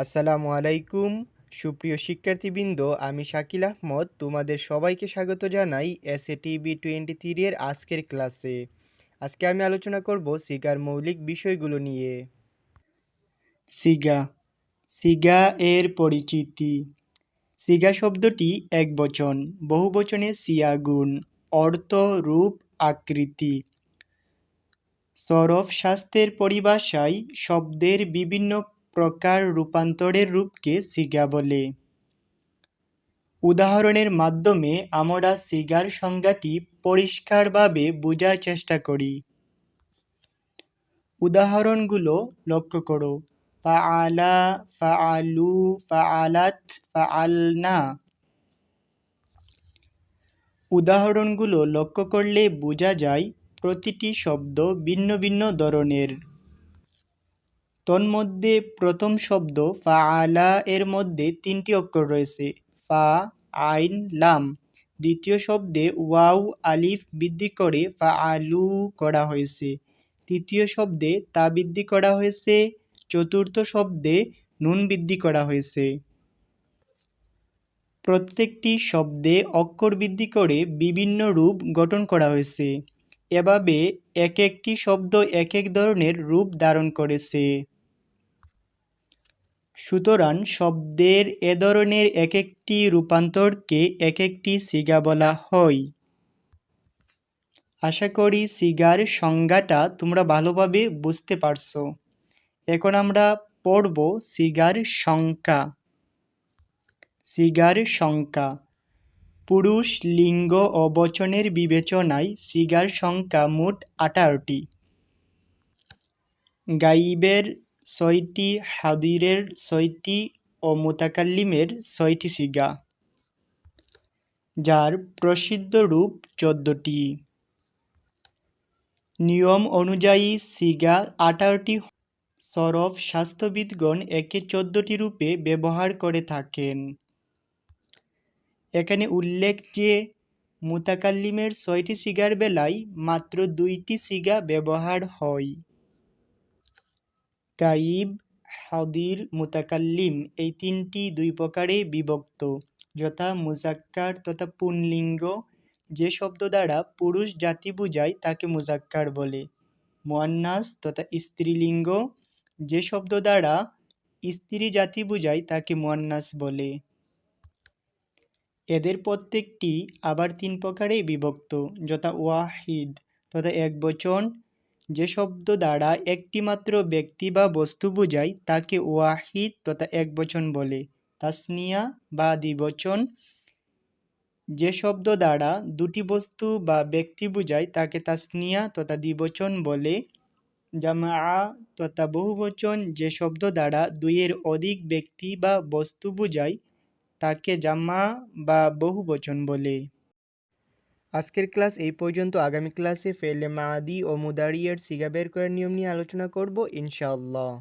আসসালামু আলাইকুম সুপ্রিয় শিক্ষার্থীবৃন্দ, আমি শাকিল আহমদ তোমাদের সবাইকে স্বাগত জানাই SATB23 এর আজকের ক্লাসে। আজকে আমি আলোচনা করব সিগার মৌলিক বিষয়গুলো নিয়ে। সিগা সিগা এর পরিচিতি। সিগা শব্দটি একবচন, বহুবচনে সিয়াগুন, অর্থ, রূপ, আকৃতি। সরফ শাস্ত্রের পরিভাষায় শব্দের বিভিন্ন প্রকার রূপান্তরের রূপকে সিগা বলে। উদাহরণের মাধ্যমে আমরা সিগার সংজ্ঞাটি পরিষ্কারভাবে বোঝার চেষ্টা করি। উদাহরণগুলো লক্ষ্য করো। ফাআলা, ফাআলু, ফাআলাত, ফাআলনা। উদাহরণগুলো লক্ষ্য করলে বোঝা যায় প্রতিটি শব্দ ভিন্ন ভিন্ন ধরনের। তন্মধ্যে প্রথম শব্দ ফাআলা এর মধ্যে ৩টি অক্ষর রয়েছে, ফা, আইন, লাম। দ্বিতীয় শব্দে ওয়াও আলিফ বৃদ্ধি করে ফাআলু করা হয়েছে। তৃতীয় শব্দে তা বৃদ্ধি করা হয়েছে। চতুর্থ শব্দে নুন বৃদ্ধি করা হয়েছে। প্রত্যেকটি শব্দে অক্ষর বৃদ্ধি করে বিভিন্ন রূপ গঠন করা হয়েছে। এভাবে এক একটি শব্দ এক এক ধরনের রূপ ধারণ করেছে। সুতরাং শব্দের এ ধরনের এক একটি রূপান্তরকে এক একটি সিগা বলা হয়। আশা করি সিগার সংজ্ঞাটা তোমরা ভালোভাবে বুঝতে পারছো। এখন আমরা পড়ব সিগার সংখ্যা। সিগার সংখ্যা। পুরুষ লিঙ্গ ও বচনের বিবেচনায় সিগার সংখ্যা মোট 18টি। গাইবের 6টি, হাদিরের 6টি ও মুতাকাল্লিমের 6টি সিগা, যার প্রসিদ্ধ রূপ 14টি। নিয়ম অনুযায়ী সিগা 18টি। সরফ শাস্ত্রবিদগণ একে 14টি রূপে ব্যবহার করে থাকেন। এখানে উল্লেখ যে মুতাকাল্লিমের 6টি সিগার বেলায় মাত্র 2টি সিগা ব্যবহার হয়। গাইব, হাদির, মুতাকাল্লিম এই তিনটি দুই প্রকারে বিভক্ত, যথা মুজাক্কার তথা পুংলিঙ্গ। যে শব্দ দ্বারা পুরুষ জাতি বোঝায় তাকে মুজাক্কার বলে। মুয়ান্নাস তথা স্ত্রীলিঙ্গ। যে শব্দ দ্বারা স্ত্রী জাতি বোঝায় তাকে মুয়ান্নাস বলে। এদের প্রত্যেকটি আবার 3 প্রকারে বিভক্ত, যথা ওয়াহিদ তথা একবচন। যে শব্দ দ্বারা একটি মাত্র ব্যক্তি বা বস্তু বোঝায় তাকে ওয়াহিদ তথা একবচন বলে। তাসনিয়া বা দ্বিবচন। যে শব্দ দ্বারা দুটি বস্তু বা ব্যক্তি বোঝায় তাকে তাসনিয়া তথা দ্বিবচন বলে। জামাআ তথা বহুবচন। যে শব্দ দ্বারা দুইয়ের অধিক ব্যক্তি বা বস্তু বোঝায় তাকে জামা বা বহুবচন বলে। আজকের ক্লাস এই পর্যন্ত। আগামী ক্লাসে ফেলে মাদি ও মুদারিয়ের সিগা বের করার নিয়ম নিয়ে আলোচনা করব ইনশাআল্লাহ।